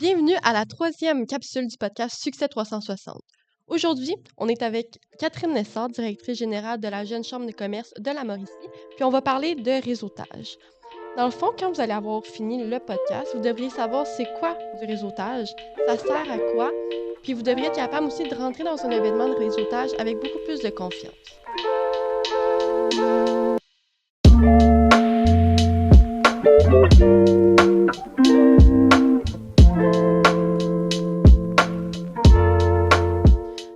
Bienvenue à la troisième capsule du podcast Succès 360. Aujourd'hui, on est avec Catherine Lessard, directrice générale de la Jeune Chambre de commerce de la Mauricie, puis on va parler de réseautage. Dans le fond, quand vous allez avoir fini le podcast, vous devriez savoir c'est quoi du réseautage, ça sert à quoi, puis vous devriez être capable aussi de rentrer dans un événement de réseautage avec beaucoup plus de confiance.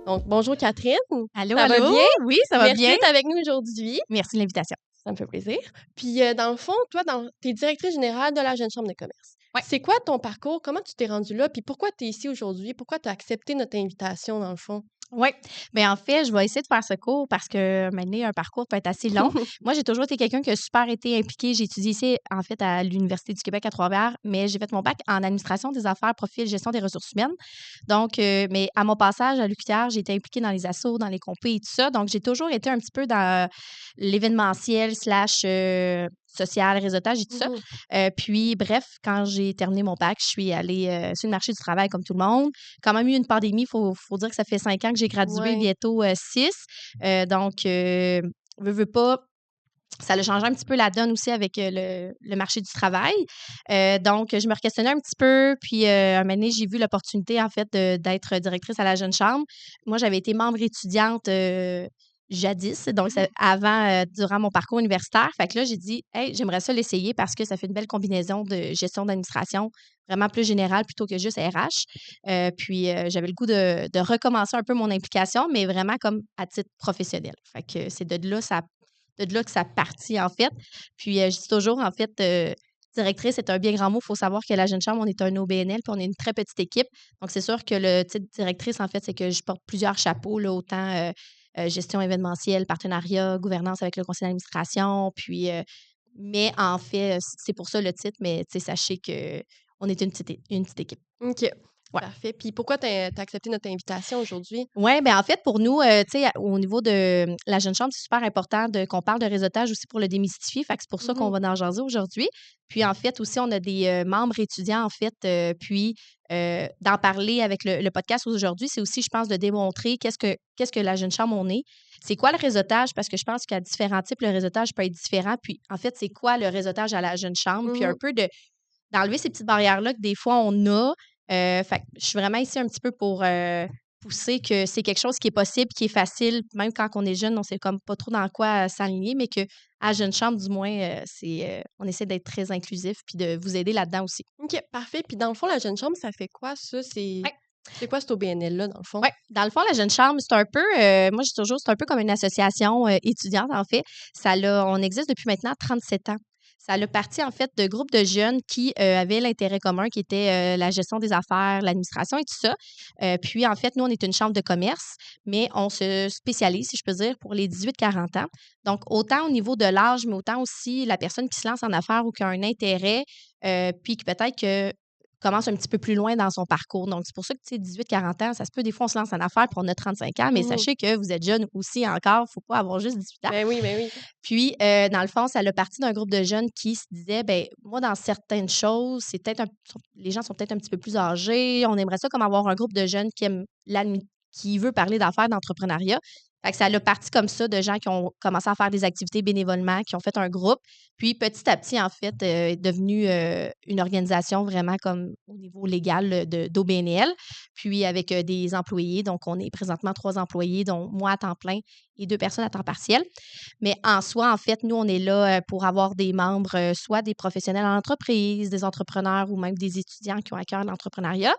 Donc, bonjour Catherine. Allô, Ça va allô? bien? Oui, ça va Merci bien. d'être avec nous aujourd'hui. Merci de l'invitation. Ça me fait plaisir. Puis, dans le fond, toi, tu es directrice générale de la Jeune Chambre de commerce. Ouais. C'est quoi ton parcours? Comment tu t'es rendue là? Puis pourquoi tu es ici aujourd'hui? Pourquoi tu as accepté notre invitation, dans le fond? Oui. Bien, en fait, je vais essayer de faire ce cours parce que mener un parcours peut être assez long. Moi, j'ai toujours été quelqu'un qui a super été impliqué. J'ai étudié ici, en fait, à l'Université du Québec à Trois-Rivières, mais j'ai fait mon bac en administration des affaires, profil, gestion des ressources humaines. Donc, mais à mon passage à l'UQTR, j'ai été impliquée dans les assos, dans les compés et tout ça. Donc, j'ai toujours été un petit peu dans l'événementiel slash social, réseautage et tout ça. Puis, bref, quand j'ai terminé mon bac, je suis allée sur le marché du travail comme tout le monde. Quand même eu une pandémie, il faut dire que ça fait 5 ans que j'ai gradué, Ouais. bientôt 6. Donc, veux pas, ça a changé un petit peu la donne aussi avec le marché du travail. Donc, je me questionnais un petit peu. Puis, un moment donné, j'ai vu l'opportunité, en fait, d'être directrice à la Jeune Chambre. Moi, j'avais été membre étudiante jadis, donc avant, durant mon parcours universitaire. Fait que là, j'ai dit, hey, j'aimerais ça l'essayer parce que ça fait une belle combinaison de gestion d'administration vraiment plus générale plutôt que juste RH. Puis, j'avais le goût de recommencer un peu mon implication, mais vraiment comme à titre professionnel. Fait que c'est de là que ça partit, en fait. Puis, je dis toujours, en fait, directrice, c'est un bien grand mot. Il faut savoir que la Jeune Chambre, on est un OBNL, puis on est une très petite équipe. Donc, c'est sûr que le titre directrice, en fait, c'est que je porte plusieurs chapeaux, là, autant gestion événementielle, partenariat, gouvernance avec le conseil d'administration. Puis, mais en fait, c'est pour ça le titre, mais sachez qu'on est une petite équipe. OK. Ouais. Parfait. Puis pourquoi tu as accepté notre invitation aujourd'hui? Oui, bien, en fait, pour nous, tu sais, au niveau de la Jeune Chambre, c'est super important qu'on parle de réseautage aussi pour le démystifier. Fait que c'est pour ça qu'on va en jaser aujourd'hui. Puis, en fait, aussi, on a des membres étudiants, en fait, puis d'en parler avec le podcast aujourd'hui, c'est aussi, je pense, de démontrer qu'est-ce que la Jeune Chambre on est. C'est quoi le réseautage? Parce que je pense qu'à différents types, le réseautage peut être différent. Puis, en fait, c'est quoi le réseautage à la Jeune Chambre? Puis, un peu d'enlever ces petites barrières-là que des fois, on a. Fait que je suis vraiment ici un petit peu pour pousser que c'est quelque chose qui est possible, qui est facile, même quand on est jeune, on sait comme pas trop dans quoi s'aligner, mais que à Jeune Chambre, du moins, on essaie d'être très inclusif puis de vous aider là-dedans aussi. OK, parfait. Puis dans le fond, la Jeune Chambre, ça fait quoi, ça? Ouais. C'est quoi cet OBNL-là, dans le fond? Oui, dans le fond, la Jeune Chambre, c'est un peu, moi, je dis toujours, c'est un peu comme une association étudiante, en fait. On existe depuis maintenant 37 ans. Ça a parti, en fait, de groupes de jeunes qui avaient l'intérêt commun, qui était la gestion des affaires, l'administration et tout ça. Puis, en fait, nous, on est une chambre de commerce, mais on se spécialise, si je peux dire, pour les 18-40 ans. Donc, autant au niveau de l'âge, mais autant aussi la personne qui se lance en affaires ou qui a un intérêt, puis qui peut-être que commence un petit peu plus loin dans son parcours. Donc, c'est pour ça que, tu sais, 18-40 ans, ça se peut, des fois, on se lance en affaires puis on a 35 ans, mais sachez que vous êtes jeune aussi encore. Il ne faut pas avoir juste 18 ans. Ben oui, ben oui. Puis, dans le fond, ça a parti d'un groupe de jeunes qui se disaient, ben moi, dans certaines choses, c'est peut-être les gens sont peut-être un petit peu plus âgés. On aimerait ça comme avoir un groupe de jeunes qui veut parler d'affaires, d'entrepreneuriat. Fait que ça a parti comme ça de gens qui ont commencé à faire des activités bénévolement, qui ont fait un groupe. Puis, petit à petit, en fait, est devenu une organisation vraiment comme au niveau légal d'OBNL. Puis, avec des employés. Donc, on est présentement 3 employés, dont moi à temps plein et 2 personnes à temps partiel. Mais en soi, en fait, nous, on est là pour avoir des membres, soit des professionnels en entreprise, des entrepreneurs ou même des étudiants qui ont à cœur l'entrepreneuriat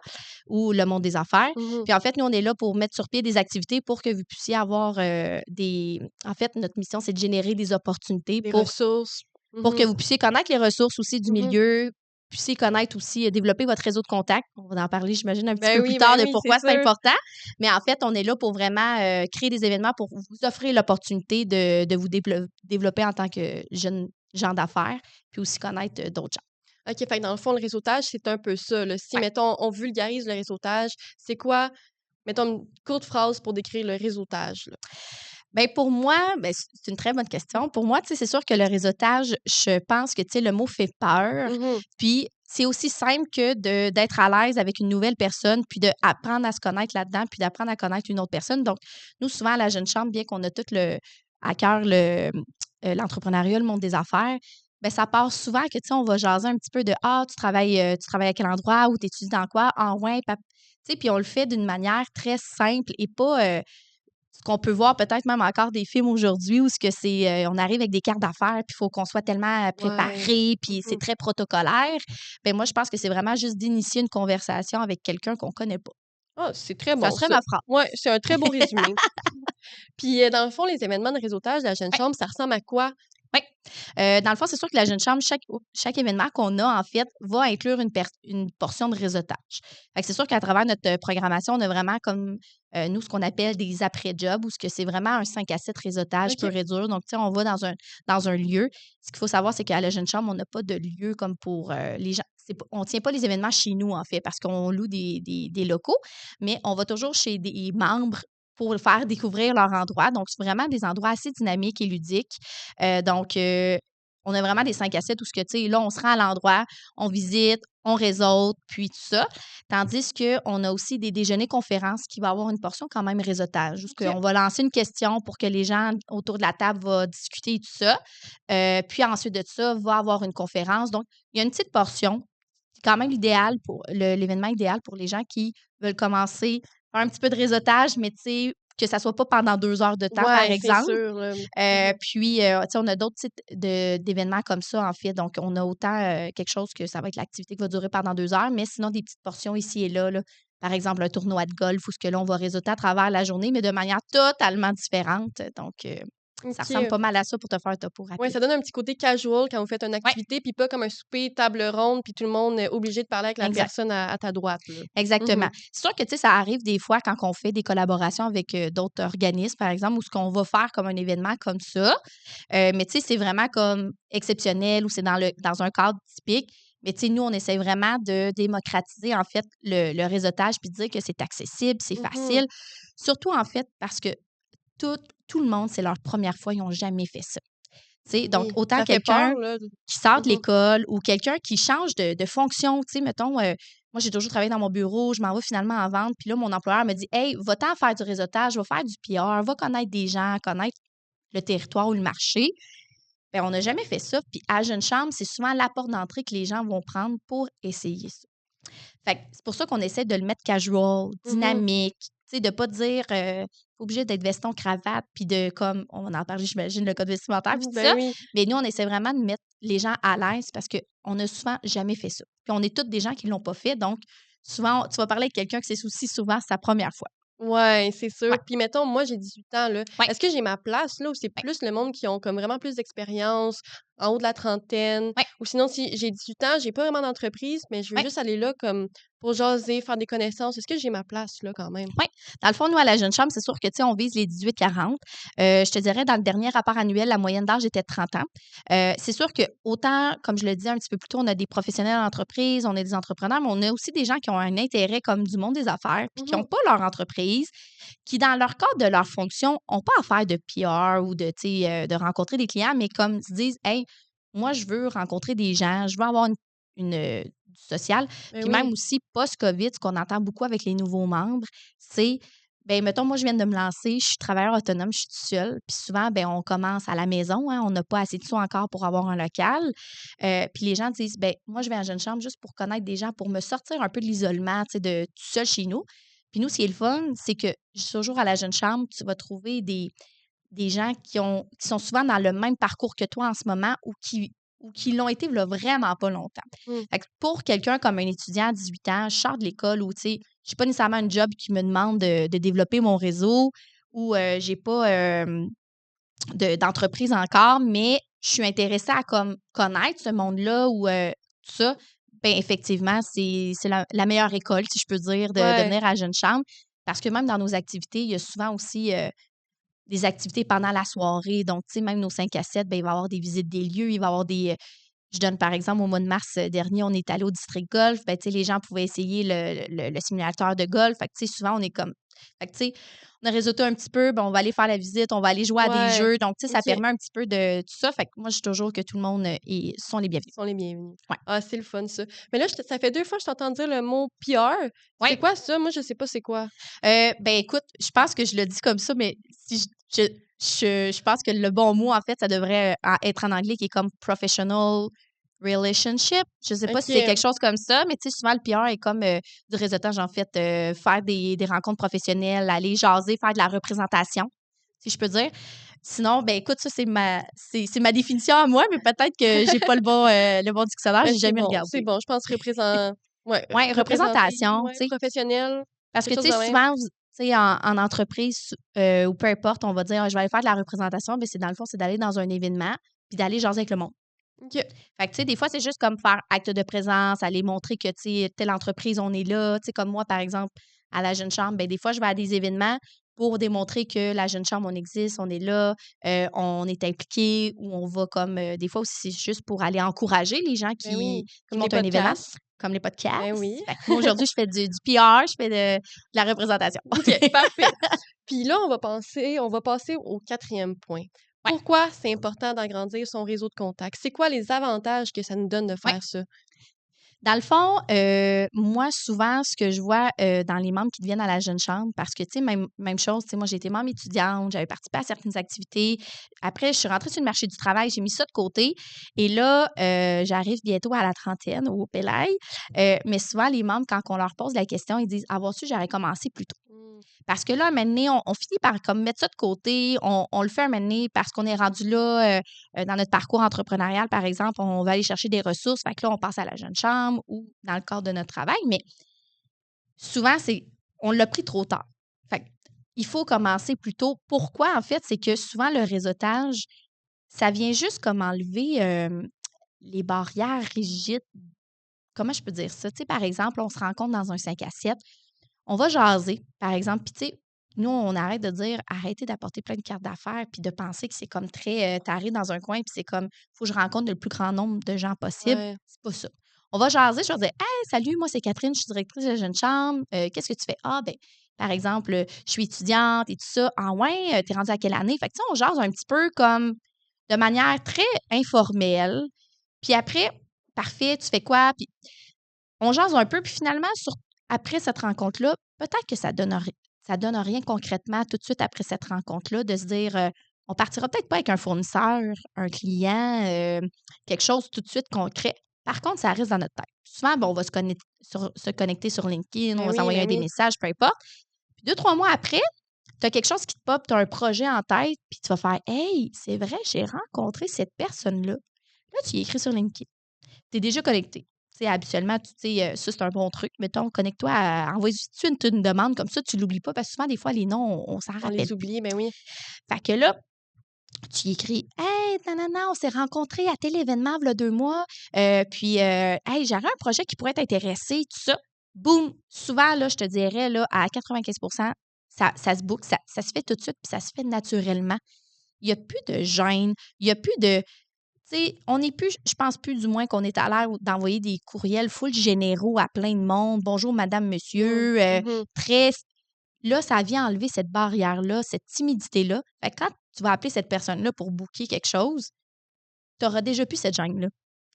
ou le monde des affaires. Puis en fait, nous, on est là pour mettre sur pied des activités pour que vous puissiez avoir En fait, notre mission, c'est de générer des opportunités Des ressources. pour que vous puissiez connaître les ressources aussi du milieu, puissiez connaître aussi, développer votre réseau de contacts. On va en parler, j'imagine, un petit peu plus tard de pourquoi c'est important. Mais en fait, on est là pour vraiment créer des événements pour vous offrir l'opportunité de vous développer en tant que jeune gens d'affaires, puis aussi connaître d'autres gens. OK, fait que dans le fond, le réseautage, c'est un peu ça, là. Si, Ouais. mettons, on vulgarise le réseautage, c'est quoi, mettons, une courte phrase pour décrire le réseautage, là? Bien, pour moi, c'est une très bonne question. Pour moi, tu sais, c'est sûr que le réseautage, je pense que, tu sais, le mot fait peur. Puis, c'est aussi simple que d'être à l'aise avec une nouvelle personne, puis d'apprendre à se connaître là-dedans, puis d'apprendre à connaître une autre personne. Donc, nous, souvent, à la Jeune Chambre, bien qu'on a tout à cœur l'entrepreneuriat, le monde des affaires, ben ça passe souvent que, tu sais, on va jaser un petit peu de «Ah, tu travailles à quel endroit ou tu étudies dans quoi? Ah ouais, tu sais, puis on le fait d'une manière très simple et pas ce qu'on peut voir peut-être même encore des films aujourd'hui où ce que c'est, on arrive avec des cartes d'affaires, puis il faut qu'on soit tellement Ouais. préparé, puis c'est Mhm. très protocolaire. Ben moi, je pense que c'est vraiment juste d'initier une conversation avec quelqu'un qu'on connaît pas. Ah, c'est très Ça bon serait ça. ma phrase. Ouais, c'est un très beau résumé. Puis, dans le fond, les événements de réseautage de la Jeune Ouais, Chambre, ça ressemble à quoi? ouais. Dans le fond, c'est sûr que la Jeune Chambre, chaque événement qu'on a, en fait, va inclure une portion de réseautage. Fait que c'est sûr qu'à travers notre programmation, on a vraiment comme, nous, ce qu'on appelle des après-jobs où ce que c'est vraiment un 5 à 7 réseautage OK. pur et dur. Donc, tu sais, on va dans un lieu. Ce qu'il faut savoir, c'est qu'à la Jeune Chambre, on n'a pas de lieu comme pour, les gens. On tient pas les événements chez nous, en fait, parce qu'on loue des locaux, mais on va toujours chez des membres pour faire découvrir leur endroit. Donc, c'est vraiment des endroits assez dynamiques et ludiques. Donc, on a vraiment des 5 à 7 où ce que, tu sais, là, on se rend à l'endroit, on visite, on réseaute, puis tout ça. Tandis qu'on a aussi des déjeuners conférences qui va avoir une portion quand même réseautage, où ce OK. qu'on va lancer une question pour que les gens autour de la table vont discuter et tout ça. Puis ensuite de ça, va avoir une conférence. Donc, il y a une petite portion qui est quand même idéale pour l'événement idéal pour les gens qui veulent commencer, faire un petit peu de réseautage, mais tu sais, que ça soit pas pendant 2 heures de temps, par Ouais, c'est exemple. sûr, là. Tu sais, on a d'autres types d'événements comme ça, en fait. Donc, on a autant quelque chose que ça va être l'activité qui va durer pendant 2 heures, mais sinon des petites portions ici et là, là. Par exemple, un tournoi de golf où ce que là, on va réseauter à travers la journée, mais de manière totalement différente. Donc, ça ressemble OK. pas mal à ça pour te faire un topo Ouais, rapide. ça donne un petit côté casual quand vous faites une Oui, activité, puis pas comme un souper table ronde, puis tout le monde est obligé de parler avec la exact. personne à ta droite, là. Exactement. Mhm. C'est sûr que, tu sais, ça arrive des fois quand on fait des collaborations avec d'autres organismes, par exemple, où ce qu'on va faire comme un événement comme ça. Mais tu sais, c'est vraiment comme exceptionnel ou c'est dans un cadre typique. Mais tu sais, nous, on essaie vraiment de démocratiser, en fait, le réseautage puis de dire que c'est accessible, c'est Mhm. facile. Surtout, en fait, parce que tout, tout le monde, c'est leur première fois, ils n'ont jamais fait ça. Tu sais, donc, Oui, autant ça fait peur, quelqu'un là. qui sort de Mhm. l'école ou quelqu'un qui change de fonction, tu sais, mettons, moi, j'ai toujours travaillé dans mon bureau, je m'en vais finalement en vente, puis là, mon employeur me dit: «Hey, va-t'en faire du réseautage, va faire du PR, va connaître des gens, connaître le territoire ou le marché». Ben, on n'a jamais fait ça, puis à Jeune Chambre, c'est souvent la porte d'entrée que les gens vont prendre pour essayer ça. Fait que c'est pour ça qu'on essaie de le mettre casual, Mhm. dynamique, tu sais, de pas dire, obligé d'être veston, cravate, puis de comme on en a parlé, j'imagine, le code vestimentaire puis Mhm. tout Ben ça. oui. Mais nous, on essaie vraiment de mettre les gens à l'aise parce qu'on n'a souvent jamais fait ça. Puis on est tous des gens qui l'ont pas fait, donc souvent, tu vas parler avec quelqu'un que c'est aussi souvent sa première fois. Ouais, c'est sûr. Ouais, Puis mettons, moi, j'ai 18 ans, là. ouais, Est-ce que j'ai ma place, là, ou c'est ouais, plus le monde qui ont comme vraiment plus d'expérience, en haut de la trentaine? ouais, Ou sinon, si j'ai 18 ans, j'ai pas vraiment d'entreprise, mais je veux ouais. juste aller là comme pour jaser, faire des connaissances. Est-ce que j'ai ma place, là, quand même? Oui. Dans le fond, nous, à la Jeune Chambre, c'est sûr que, tu sais, on vise les 18-40. Je te dirais, dans le dernier rapport annuel, la moyenne d'âge était de 30 ans. C'est sûr que autant, comme je le disais un petit peu plus tôt, on a des professionnels en entreprise, on a des entrepreneurs, mais on a aussi des gens qui ont un intérêt comme du monde des affaires, puis qui n'ont Mhm. pas leur entreprise, qui, dans leur cadre de leur fonction, n'ont pas à faire de PR ou de, tu sais, de rencontrer des clients, mais comme se disent, hey, moi, je veux rencontrer des gens, je veux avoir du social. Ben Puis même oui. aussi, post-COVID, ce qu'on entend beaucoup avec les nouveaux membres, c'est, ben mettons, moi, je viens de me lancer, je suis travailleur autonome, je suis toute seule. Puis souvent, ben on commence à la maison, hein, on n'a pas assez de sous encore pour avoir un local. Puis les gens disent, ben moi, je vais en jeune chambre juste pour connaître des gens, pour me sortir un peu de l'isolement, tu sais, de tout seul chez nous. Puis nous, ce qui est le fun, c'est que toujours à la jeune chambre, tu vas trouver des gens qui sont souvent dans le même parcours que toi en ce moment ou qui l'ont été il vraiment pas longtemps. Mm. Fait que pour quelqu'un comme un étudiant à 18 ans, je sors de l'école où, tu sais, j'ai pas nécessairement un job qui me demande de développer mon réseau ou j'ai pas d'entreprise encore, mais je suis intéressée à comme connaître ce monde-là ou tout ça. Ben effectivement, c'est la meilleure école, si je peux dire, de Ouais. venir à Jeune Chambre. Parce que même dans nos activités, il y a souvent aussi des activités pendant la soirée. Donc, tu sais, même nos 5 à 7, ben, il va y avoir des visites des lieux, il va y avoir je donne par exemple au mois de mars dernier, on est allé au district golf, ben, tu sais, les gens pouvaient essayer le simulateur de golf. Fait que, tu sais, souvent, on est comme Fait que, tu sais, on a réseauté un petit peu, ben, on va aller faire la visite, on va aller jouer à des Ouais, jeux. Donc, tu sais, ça OK. permet un petit peu de tout ça. Fait que moi, je dis toujours que tout le monde sont les bienvenus. Sont les bienvenus. Ouais. Ah, c'est le fun ça. Mais là, ça fait 2 fois que je t'entends dire le mot PR. C'est Ouais. quoi ça? Moi, je sais pas c'est quoi. Ben, écoute, je pense que je le dis comme ça, mais si je, je pense que le bon mot, en fait, ça devrait être en anglais qui est comme professional relationship. Je sais pas si c'est quelque OK. chose comme ça, mais tu sais, souvent, le PR est comme du réseautage, en fait, faire des rencontres professionnelles, aller jaser, faire de la représentation, si je peux dire. Sinon, ben écoute, ça, c'est ma définition à moi, mais peut-être que j'ai pas le bon dictionnaire, Ben, j'ai jamais c'est regardé. bon, je pense ouais, Ouais, représenter, représentation, ouais, tu sais. professionnel, Parce que, quelque chose tu de sais, même. souvent, tu sais, en entreprise ou peu importe, on va dire: «Ah, je vais aller faire de la représentation», mais c'est dans le fond, c'est d'aller dans un événement puis d'aller jaser avec le monde. OK. Fait que, tu sais, des fois, c'est juste comme faire acte de présence, aller montrer que, tu sais, telle entreprise, on est là. Tu sais, comme moi, par exemple, à la Jeune Chambre, ben des fois, je vais à des événements pour démontrer que la Jeune Chambre, on existe, on est là, on est impliqué ou on va comme, des fois aussi, c'est juste pour aller encourager les gens Ben qui oui, comme les montent un événement, podcasts. comme les podcasts. Ben oui. Fait que moi, aujourd'hui, je fais du PR, je fais de la représentation. OK, parfait. Puis là, on va passer au 4e point. Ouais, Pourquoi c'est important d'agrandir son réseau de contacts? C'est quoi les avantages que ça nous donne de ouais. faire ça? Dans le fond, moi, souvent, ce que je vois, dans les membres qui deviennent à la jeune chambre, parce que, tu sais, même chose, tu sais, moi, j'ai été membre étudiante, j'avais participé à certaines activités. Après, je suis rentrée sur le marché du travail, j'ai mis ça de côté et là, j'arrive bientôt à la trentaine, au Pelaye, mais souvent, les membres, quand on leur pose la question, ils disent: «Avoir su, j'aurais commencé plus tôt». Mmh. Parce que là, un moment donné, on finit par comme mettre ça de côté. On le fait un moment donné parce qu'on est rendu là, dans notre parcours entrepreneurial, par exemple, on va aller chercher des ressources. Fait que là, on passe à la jeune chambre ou dans le cadre de notre travail. Mais souvent, on l'a pris trop tard. Fait que il faut commencer plus tôt. Pourquoi, en fait? C'est que souvent, le réseautage, ça vient juste comme enlever les barrières rigides. Comment je peux dire ça? Tu sais, par exemple, on se rencontre dans un 5 à 7. On va jaser, par exemple. Puis, tu sais, nous, on arrête de dire arrêtez d'apporter plein de cartes d'affaires puis de penser que c'est comme très taré dans un coin puis c'est comme faut que je rencontre le plus grand nombre de gens possible. Ouais. C'est pas ça. On va jaser, je vais dire hey, salut, moi, c'est Catherine, je suis directrice de la jeune chambre. Qu'est-ce que tu fais? Ah, ben, par exemple, je suis étudiante et tout ça. Ah, ouais, t'es rendue à quelle année? Fait que, tu sais, on jase un petit peu comme de manière très informelle. Puis après, parfait, tu fais quoi? Puis on jase un peu, puis finalement, après cette rencontre-là, peut-être que ça donne rien concrètement tout de suite après cette rencontre-là, de se dire, on partira peut-être pas avec un fournisseur, un client, quelque chose tout de suite concret. Par contre, ça reste dans notre tête. Souvent, bon, on va se connecter sur LinkedIn, on va s'envoyer Ben des oui. messages, peu importe. Puis 2, 3 mois après, tu as quelque chose qui te pop, tu as un projet en tête, puis tu vas faire hey, c'est vrai, j'ai rencontré cette personne-là. Là, tu y écris sur LinkedIn. Tu es déjà connecté. Tu sais, habituellement, tu sais, ça, c'est un bon truc. Mettons, connecte-toi envoie-tu une demande comme ça, tu l'oublies pas parce que souvent, des fois, les noms, on s'en On rappelle les plus. oublie, ben oui. Fait que là, tu y écris hey, nanana, on s'est rencontrés à tel événement, il y a 2 mois. Puis, hey, j'aurais un projet qui pourrait t'intéresser, tout ça. Boum! Souvent, là, je te dirais, là, à 95 ça se book, ça se fait tout de suite, puis ça se fait naturellement. Il n'y a plus de gêne, il n'y a plus de tu sais, on n'est plus, je pense plus du moins qu'on est à l'air d'envoyer des courriels full généraux à plein de monde. Bonjour, madame, Mmh. monsieur. Mmh. Très. Là, ça vient enlever cette barrière-là, cette timidité-là. Fait que quand tu vas appeler cette personne-là pour booker quelque chose, tu auras déjà plus cette gêne-là.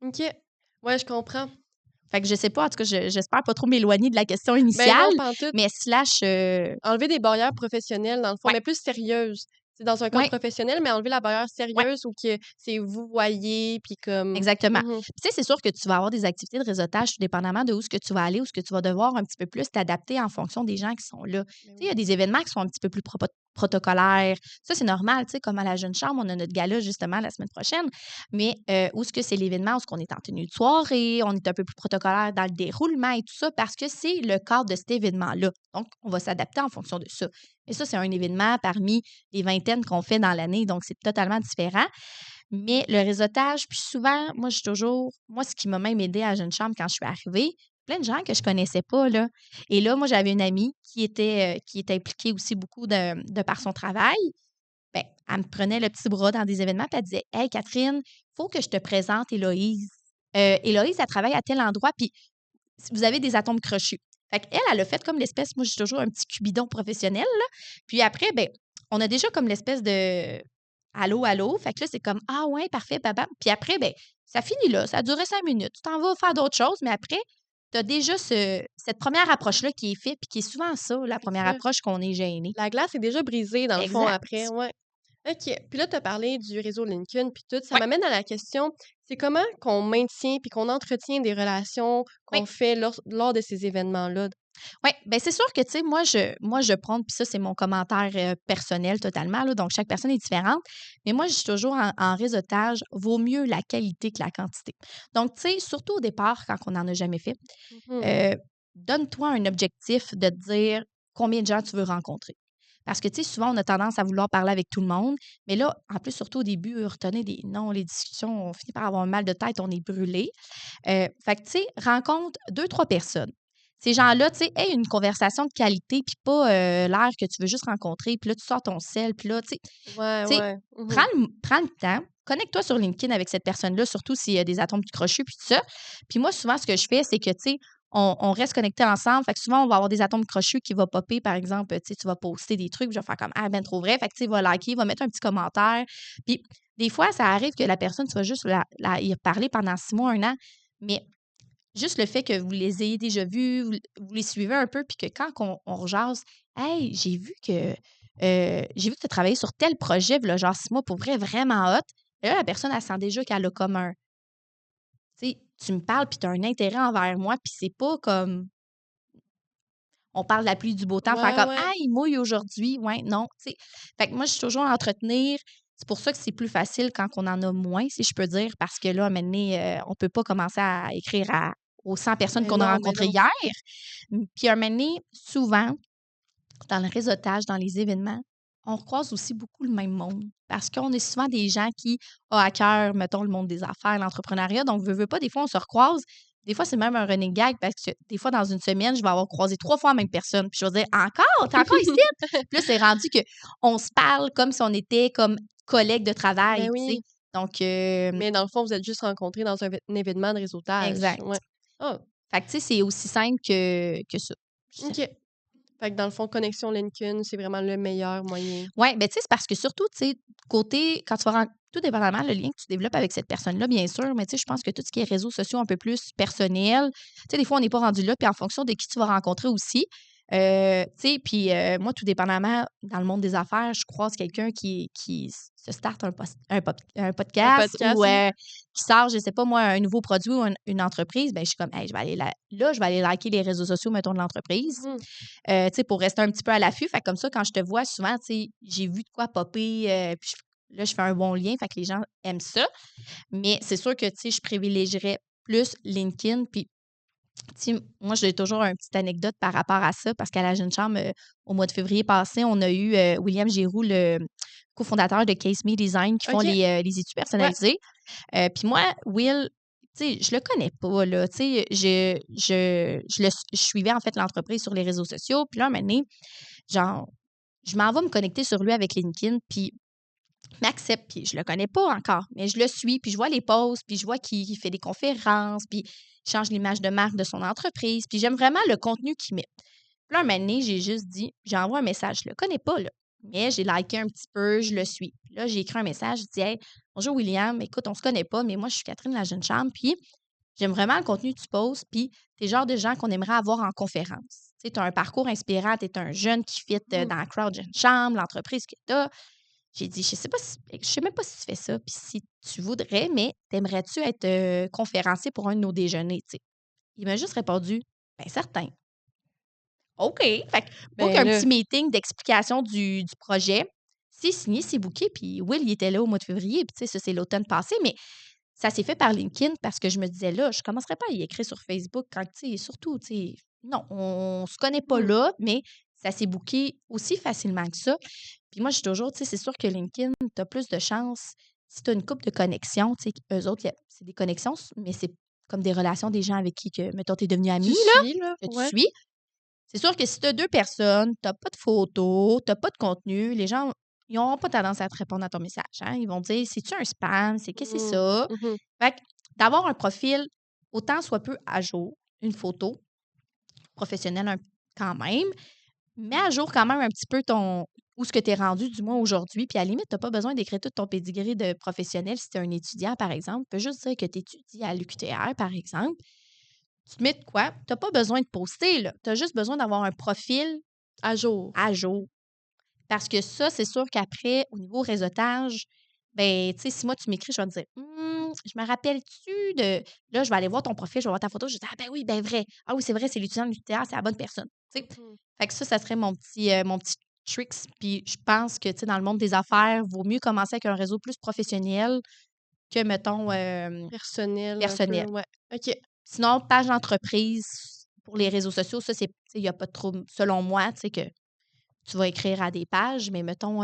OK. Ouais, je comprends. Fait que je sais pas, en tout cas, j'espère pas trop m'éloigner de la question Ben initiale, non, pantoute. mais slash. Enlever des barrières professionnelles, dans le fond, Ouais, mais plus sérieuses. C'est dans un cadre ouais, professionnel, mais enlever la barrière ouais. sérieuse ou que c'est vous voyez, puis comme Exactement. mmh Puis, tu sais, c'est sûr que tu vas avoir des activités de réseautage tout dépendamment de où ce que tu vas aller, où ce que tu vas devoir un petit peu plus t'adapter en fonction des gens qui sont là. Tu Ben sais, il y oui. a des événements qui sont un petit peu plus protocolaires. Ça, c'est normal, tu sais, comme à la Jeune Chambre, on a notre gala justement la semaine prochaine. Mais où ce que c'est l'événement, où ce qu'on est en tenue de soirée, on est un peu plus protocolaire dans le déroulement et tout ça parce que c'est le cadre de cet événement-là. Donc, on va s'adapter en fonction de ça. Et ça, c'est un événement parmi les vingtaines qu'on fait dans l'année, donc c'est totalement différent. Mais le réseautage, puis souvent, moi, moi, ce qui m'a même aidé à Jeune Chambre quand je suis arrivée, plein de gens que je connaissais pas, là. Et là, moi, j'avais une amie qui était impliquée aussi beaucoup de par son travail. Ben, elle me prenait le petit bras dans des événements, puis elle disait hey, Catherine, faut que je te présente Héloïse. Héloïse, elle travaille à tel endroit, puis vous avez des atomes crochus. Fait qu'elle, elle a fait comme l'espèce, moi, j'ai toujours un petit cubidon professionnel, là. Puis après, ben, on a déjà comme l'espèce de allô, allô. Fait que là, c'est comme ah ouais, parfait, baba. Puis après, ben, ça finit là. Ça a duré 5 minutes. Tu t'en vas faire d'autres choses, mais après, tu as déjà cette première approche-là qui est faite, puis qui est souvent ça, la C'est première ça. approche qu'on est gêné. La glace est déjà brisée, dans le fond, après, Exact. ouais. OK. Puis là, tu as parlé du réseau LinkedIn puis tout. Ça Ouais, m'amène à la question, c'est comment qu'on maintient puis qu'on entretient des relations ouais. qu'on fait lors de ces événements-là? Oui, bien, c'est sûr que, tu sais, moi, je prends, puis ça, c'est mon commentaire personnel totalement, là, donc chaque personne est différente. Mais moi, je dis toujours en réseautage, vaut mieux la qualité que la quantité. Donc, tu sais, surtout au départ, quand on n'en a jamais fait, Mhm. euh, donne-toi un objectif de te dire combien de gens tu veux rencontrer. Parce que, tu sais, souvent, on a tendance à vouloir parler avec tout le monde. Mais là, en plus, surtout au début, retenez des noms, les discussions, on finit par avoir un mal de tête, on est brûlé. Fait que, tu sais, rencontre deux, trois personnes. Ces gens-là, tu sais, aient une conversation de qualité, puis pas l'air que tu veux juste rencontrer, puis là, tu sors ton sel, puis là, Ouais, tu sais, ouais. prends Mhm. prends le temps, connecte-toi sur LinkedIn avec cette personne-là, surtout s'il y a des atomes du crochet, puis tout ça. Puis moi, souvent, ce que je fais, c'est que, tu sais, on reste connectés ensemble. Fait que souvent, on va avoir des atomes crochus qui vont popper, par exemple, tu sais, tu vas poster des trucs, puis je vais faire comme, ah, ben, trop vrai. Fait que, tu sais, il va liker, il va mettre un petit commentaire. Puis, des fois, ça arrive que la personne, tu vas juste y parler pendant 6 mois, un an. Mais juste le fait que vous les ayez déjà vus, vous les suivez un peu, puis que quand on rejase, hey, j'ai vu que tu as travaillé sur tel projet, là, genre 6 mois, pour vrai, vraiment hot. Et là, la personne, elle sent déjà qu'elle a comme un, tu sais, tu me parles, puis tu as un intérêt envers moi, puis c'est pas comme, on parle de la pluie du beau temps, faire Ouais, comme, ouais. ah, il mouille aujourd'hui. Ouais, non, tu sais. Fait que moi, je suis toujours à entretenir. C'est pour ça que c'est plus facile quand on en a moins, si je peux dire, parce que là, à un moment donné, on peut pas commencer à écrire aux 100 personnes Mais qu'on a non, mais rencontrées non. hier. Puis à un moment donné, souvent, dans le réseautage, dans les événements, on croise aussi beaucoup le même monde. Parce qu'on est souvent des gens qui ont à cœur, mettons, le monde des affaires, l'entrepreneuriat. Donc, veut pas, des fois, on se recroise. Des fois, c'est même un running gag parce que des fois, dans une semaine, je vais avoir croisé 3 fois la même personne. Puis je vais dire encore, t'es encore ici? Puis là, c'est rendu que on se parle comme si on était comme collègues de travail, Ben tu sais. oui. Donc, Mais dans le fond, vous êtes juste rencontrés dans un événement de réseautage. Ouais. exact. Ah, Fait que, tu sais, c'est aussi simple que ça, je OK. dirais. Fait que dans le fond, connexion LinkedIn, c'est vraiment le meilleur moyen. Ouais, ben, tu sais, c'est parce que surtout, tu sais, côté quand tu vas ren tout dépendamment le lien que tu développes avec cette personne-là, bien sûr, mais tu sais, je pense que tout ce qui est réseaux sociaux un peu plus personnel, tu sais, des fois, on n'est pas rendu là, puis en fonction de qui tu vas rencontrer aussi, tu sais, puis moi, tout dépendamment, dans le monde des affaires, je croise quelqu'un qui se starte un Un podcast ou podcast, oui. qui sort, je sais pas moi, un nouveau produit ou une entreprise, ben je suis comme: «Hey, je vais aller là, je vais aller liker les réseaux sociaux, mettons, de l'entreprise». Mhm. Tu sais, pour rester un petit peu à l'affût. Fait que comme ça, quand je te vois souvent, tu sais, j'ai vu de quoi popper, puis là, je fais un bon lien, fait que les gens aiment ça. Mais c'est sûr que, tu sais, je privilégierais plus LinkedIn. Puis, tu sais, moi, j'ai toujours une petite anecdote par rapport à ça, parce qu'à la Jeune Chambre, au mois de février passé, on a eu William Giroux, le cofondateur de Case Me Design, qui font OK. les études Ouais. personnalisées. Puis moi, Will, tu sais, je le connais pas, là. Tu sais, je suivais, en fait, l'entreprise sur les réseaux sociaux. Puis là, un moment donné, genre, je m'en vais me connecter sur lui avec LinkedIn, puis il m'accepte, puis je le connais pas encore, mais je le suis, puis je vois les posts, puis je vois qu'il fait des conférences, puis il change l'image de marque de son entreprise, puis j'aime vraiment le contenu qu'il met. Puis là, un moment donné, j'ai juste dit, j'envoie un message, je le connais pas, là, mais j'ai liké un petit peu, je le suis. Puis là, j'ai écrit un message, je dis, hey, bonjour William, écoute, on se connaît pas, mais moi, je suis Catherine de la Jeune Chambre, puis j'aime vraiment le contenu que tu poses, puis tu es le genre de gens qu'on aimerait avoir en conférence. Tu sais, as un parcours inspirant, tu es un jeune qui fit Mhm. dans la crowd Jeune Chambre, l'entreprise que tu as. J'ai dit, je sais même pas si tu fais ça, puis si tu voudrais, mais t'aimerais-tu être conférencier pour un de nos déjeuners, tu sais? Il m'a juste répondu, ben certain. OK. Fait que book Ben un là, petit meeting d'explication du projet. C'est signé, c'est booké, puis Will, il était là au mois de février, puis tu sais, ça, c'est l'automne passé, mais ça s'est fait par LinkedIn parce que je me disais là, je commencerai pas à y écrire sur Facebook quand, tu sais, surtout, tu sais, non, on se connaît pas mhm. là, mais ça s'est booké aussi facilement que ça. Puis moi, je suis toujours, tu sais, c'est sûr que LinkedIn, tu as plus de chances si tu as une couple de connexions, tu sais, eux autres, c'est des connexions, mais c'est comme des relations des gens avec qui, mettons, tu es devenu ami, Tu là, suis, là? que tu Ouais. suis. C'est sûr que si tu as 2 personnes, tu as pas de photos, tu as pas de contenu, les gens, ils n'auront pas tendance à te répondre à ton message, hein. Ils vont dire: «C'est-tu un spam? C'est qu'est-ce que c'est Mhm. ça?» Mhm. Fait que d'avoir un profil autant soit peu à jour, une photo, professionnel quand même. Mets à jour quand même un petit peu où ce que tu es rendu, du moins aujourd'hui. Puis à la limite, tu n'as pas besoin d'écrire tout ton pédigré de professionnel si tu es un étudiant, par exemple. Tu peux juste dire que tu étudies à l'UQTR, par exemple. Tu te mets de quoi? Tu n'as pas besoin de poster, là. Tu as juste besoin d'avoir un profil À jour. à jour. Parce que ça, c'est sûr qu'après, au niveau réseautage, ben, tu sais, si moi, tu m'écris, je vais te dire, je me rappelle-tu de. Là, je vais aller voir ton profil, je vais voir ta photo, je vais dire, ah, ben oui, ben vrai. Ah oui, c'est vrai, c'est l'étudiant de l'UQTR, c'est la bonne personne. Tu sais. Fait que ça serait mon petit tricks. Puis je pense que, tu sais, dans le monde des affaires, vaut mieux commencer avec un réseau plus professionnel que, mettons, Personnel, un peu, personnel. ouais. OK. Sinon, page d'entreprise pour les réseaux sociaux, ça, c'est, tu sais, il n'y a pas de trop, selon moi, tu sais, que tu vas écrire à des pages, mais mettons,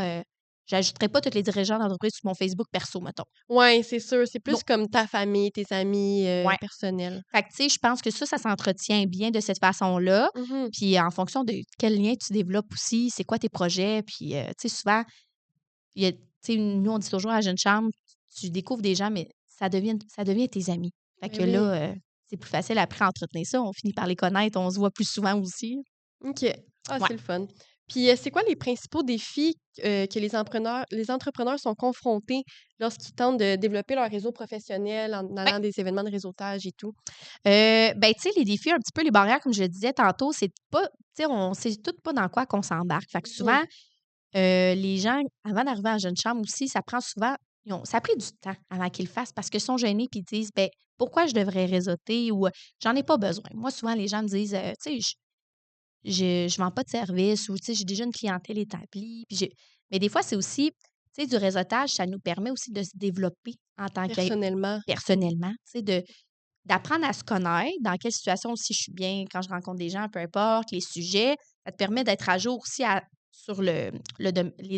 j'ajouterai pas tous les dirigeants d'entreprise sur mon Facebook perso, mettons. Ouais, c'est sûr. C'est Non. plus comme ta famille, tes amis Ouais. personnels. Fait que, tu sais, je pense que ça s'entretient bien de cette façon-là. Mhm. Puis en fonction de quel lien tu développes aussi, c'est quoi tes projets. Puis, tu sais, souvent, tu sais, nous, on dit toujours à la jeune chambre, tu découvres des gens, mais ça devient tes amis. Fait Ben que oui. là, c'est plus facile après à entretenir ça. On finit par les connaître, on se voit plus souvent aussi. OK. Ah, Ouais. c'est le fun. Puis, c'est quoi les principaux défis que les entrepreneurs sont confrontés lorsqu'ils tentent de développer leur réseau professionnel en allant à des événements de réseautage et tout? Ben, tu sais, les défis, un petit peu les barrières, comme je le disais tantôt, c'est pas, tu sais, on sait tout pas dans quoi qu'on s'embarque. Fait que souvent, les gens, avant d'arriver en jeune chambre aussi, ça prend souvent, ça a pris du temps avant qu'ils le fassent parce qu'ils sont gênés puis ils disent, ben, pourquoi je devrais réseauter ou j'en ai pas besoin. Moi, souvent, les gens me disent, tu sais, je vends pas de service ou, tu sais, j'ai déjà une clientèle établie. Mais des fois, c'est aussi, tu sais, du réseautage, ça nous permet aussi de se développer en tant que Personnellement. personnellement, tu sais, d'apprendre à se connaître, dans quelle situation aussi je suis bien quand je rencontre des gens, peu importe, les sujets. Ça te permet d'être à jour aussi sur les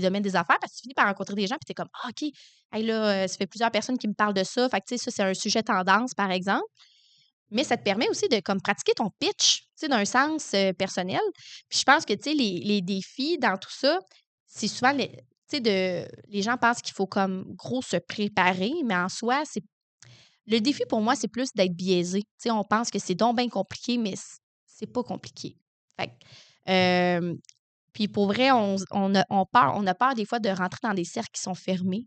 domaines des affaires parce que tu finis par rencontrer des gens puis tu es comme, ah, OK, hey, là, ça fait plusieurs personnes qui me parlent de ça. Fait que, tu sais, ça, c'est un sujet tendance, par exemple. Mais ça te permet aussi de comme pratiquer ton pitch, tu sais, d'un sens personnel. Puis je pense que, tu sais, les défis dans tout ça, c'est souvent, tu sais, les gens pensent qu'il faut comme gros se préparer, mais en soi, le défi pour moi, c'est plus d'être biaisé. Tu sais, on pense que c'est donc bien compliqué, mais c'est pas compliqué. Fait que, puis pour vrai, on a peur des fois de rentrer dans des cercles qui sont fermés,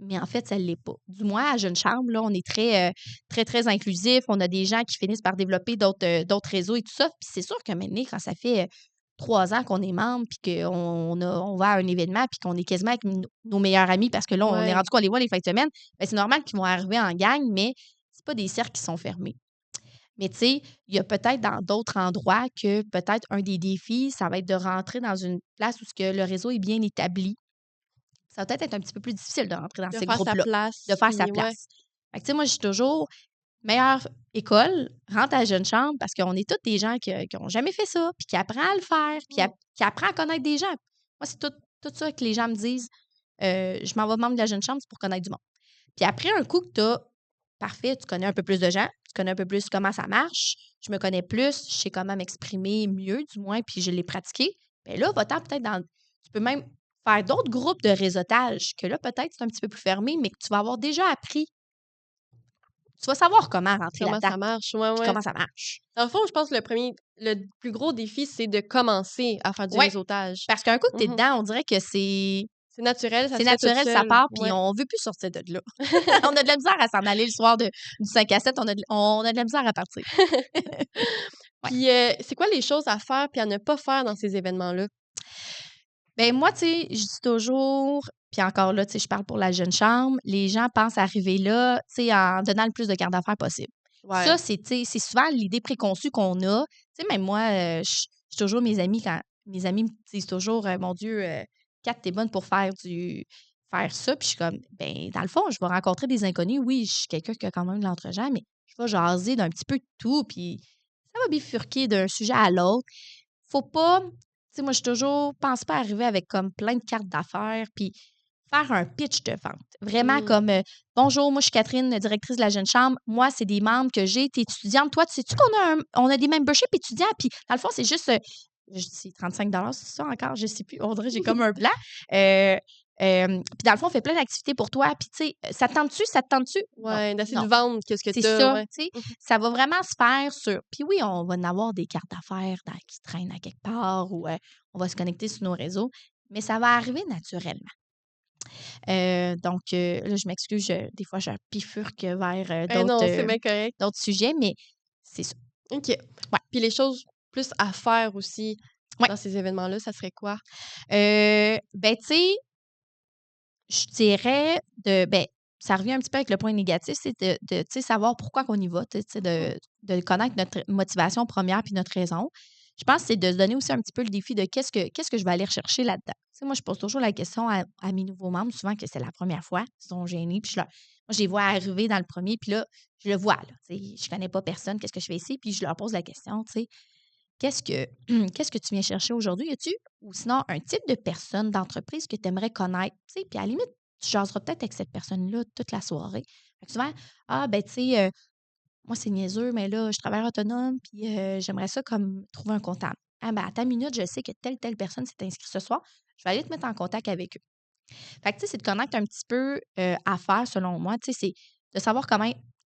mais en fait, ça ne l'est pas. Du moins, à Jeune Chambre, là, on est très, très, très inclusif. On a des gens qui finissent par développer d'autres réseaux et tout ça. Puis c'est sûr que maintenant, quand ça fait 3 ans qu'on est membre, puis on va à un événement, puis qu'on est quasiment avec nos meilleurs amis, parce que là, on est Ouais. rendu qu'on les voit les fins de semaine, ben, c'est normal qu'ils vont arriver en gang, mais c'est pas des cercles qui sont fermés. Mais tu sais, il y a peut-être dans d'autres endroits que peut-être un des défis, ça va être de rentrer dans une place où ce que le réseau est bien établi. Ça va peut-être être un petit peu plus difficile de rentrer dans De ces faire sa groupes-là, place, de faire sa puis ouais. place. Fait que, tu sais, moi, je suis toujours meilleure école, rentre à la jeune chambre parce qu'on est tous des gens qui n'ont jamais fait ça, puis qui apprennent à le faire, puis qui apprennent à connaître des gens. Moi, c'est tout ça que les gens me disent. Je m'en vais membre de la jeune chambre, c'est pour connaître du monde. Puis après, un coup que tu as, parfait, tu connais un peu plus de gens, tu connais un peu plus comment ça marche, je me connais plus, je sais comment m'exprimer mieux, du moins, puis je l'ai pratiqué. Bien là, va-t'en peut-être dans. Tu peux même faire d'autres groupes de réseautage, que là, peut-être, c'est un petit peu plus fermé, mais que tu vas avoir déjà appris. Tu vas savoir comment rentrer Comment là-dedans, ça marche, ouais, puis ouais. comment ça marche. Dans le fond, je pense que le plus gros défi, c'est de commencer à faire du Ouais, réseautage. parce qu'un coup que tu es Mhm. dedans, on dirait que c'est C'est naturel, ça c'est se fait toute naturel, ça seule. part, puis Ouais. on veut plus sortir de là. On a de la misère à s'en aller le soir du 5 à 7, on a de la misère à partir. Ouais. Puis, c'est quoi les choses à faire puis à ne pas faire dans ces événements-là? Ben moi, tu sais, je dis toujours, puis encore là, tu sais, je parle pour la jeune chambre, les gens pensent arriver là, tu sais, en donnant le plus de garde d'affaires possible. Ça, Ouais. tu sais, c'est souvent l'idée préconçue qu'on a. Tu sais, même moi, je toujours mes amis, quand mes amis me disent toujours, mon Dieu, Kat, t'es bonne pour faire ça. Puis je suis comme, ben, dans le fond, je vais rencontrer des inconnus. Oui, je suis quelqu'un qui a quand même de l'entre-gens, mais je vais jaser d'un petit peu de tout. Puis ça va bifurquer d'un sujet à l'autre. Faut pas, tu sais, moi, je suis toujours, pense pas arriver avec comme plein de cartes d'affaires. Puis faire un pitch de vente. Vraiment Mmh. comme bonjour, moi je suis Catherine, directrice de la jeune chambre. Moi, c'est des membres que j'ai été étudiante. Toi, tu sais-tu qu'on a des memberships étudiants? Puis dans le fond, c'est juste je dis 35 c'est ça encore, je sais plus. On dirait que j'ai comme un blanc. Puis dans le fond, on fait plein d'activités pour toi. Puis, tu sais, ça te tente-tu? Ça te tente-tu? Non, Ouais, d'essayer non. de vendre qu'est-ce que C'est t'as, ça, ouais. tu sais. Mmh. Ça va vraiment se faire sur. Puis oui, on va en avoir des cartes d'affaires qui traînent à quelque part ou on va se connecter sur nos réseaux, mais ça va arriver naturellement. Donc, là, je m'excuse, des fois, je bifurque vers Non, c'est bien correct. d'autres sujets, mais c'est ça. OK. Ouais. Puis les choses plus à faire aussi Ouais. dans ces événements-là, ça serait quoi? Ben, tu sais, je dirais ben, ça revient un petit peu avec le point négatif, c'est tu sais, savoir pourquoi qu'on y va, tu sais, Mmh. de connaître notre motivation première puis notre raison. Je pense que c'est de se donner aussi un petit peu le défi de qu'est-ce que je vais aller rechercher là-dedans. Tu sais, moi, je pose toujours la question à mes nouveaux membres, souvent que c'est la première fois, ils sont gênés, puis moi, je les vois arriver dans le premier, puis là, je le vois, là, tu sais, je connais pas personne, qu'est-ce que je fais ici? Puis je leur pose la question, tu sais, qu'est-ce que, qu'est-ce que tu viens chercher aujourd'hui? Y a-tu, ou sinon, un type de personne, d'entreprise que tu aimerais connaître? Tu sais, puis à la limite, tu jaseras peut-être avec cette personne-là toute la soirée. Fait que souvent, ah, ben, tu sais, moi, c'est niaiseux, mais là, je travaille autonome, puis j'aimerais ça comme trouver un comptable. Ah, ben, à ta minute, je sais que telle personne s'est inscrite ce soir. Je vais aller te mettre en contact avec eux. Fait que, tu sais, c'est de connaître un petit peu à faire, selon moi. Tu sais, c'est de savoir